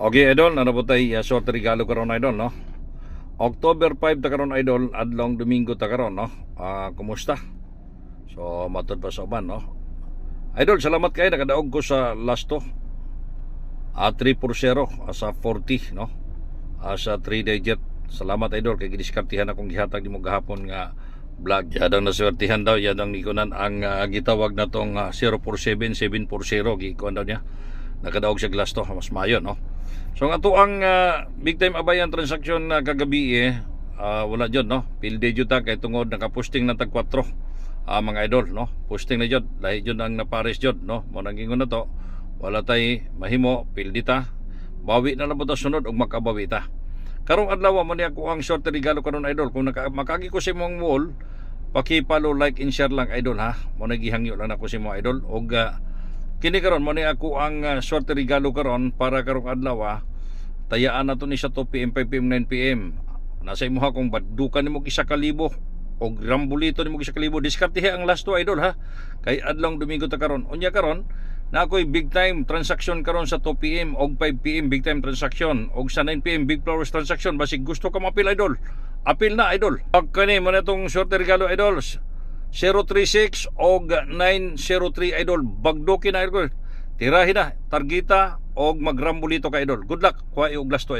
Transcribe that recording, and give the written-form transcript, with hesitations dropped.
Okay, idol, ano po tayo sorte regalo karon idol, no? October 5 ta karon idol, adlong Domingo ta karon, no? Kumusta? So, matod pa sa uban, no? Idol, salamat kayo, nakadaog ko sa last to. 3-0 sa 40, no? Sa 3 digit. Salamat idol, kay gidiskartihan akong gihatag nimo gahapon nga vlog. Yadang naswertihan daw, yadang nikunan ang gitawag na tong 047 740 gikuan daw niya. Nakadaog siya glass to, mas mayo, no? So nga to ang big time abayan transaksyon na kagabi wala jud, no? Pilde jud ta kay tungod nakaposting ng tag 4 mga idol, no? Posting na jud, lahi jud ang napares jud, no? Mo nang ingon na to, wala tay mahimo, pildi ta. Bawi na lang po ta sunod og makabawi ta. Karong adlaw mo ni ako ang short regalo karon idol. Kung makagi ko sa imong wall, paki-follow, like and share lang idol ha. Mo nagihangyo lang ako sa imong idol og kini karon mo ni ako ang short regalo karon para karong adlaw tayaan nato ni sa 2 PM, 5 PM, 9 PM. Nasa imo ha kung badukan nimo 1,000 og rambulito nimo 1,000. Diskartehe ang last to idol ha. Kay adlong Domingo ta karon. Unya karon na ako'y big time transaction karon sa 2 PM og 5 PM big time transaction og sa 9 PM big flowers transaction. Basig gusto ka mapil idol, apil na idol. Kani mo na itong short regalo idol 036 og 903 idol. Bagdokin na idol, tirahin na targeta og magrambulito ka idol. Good luck, kuha og last to idol.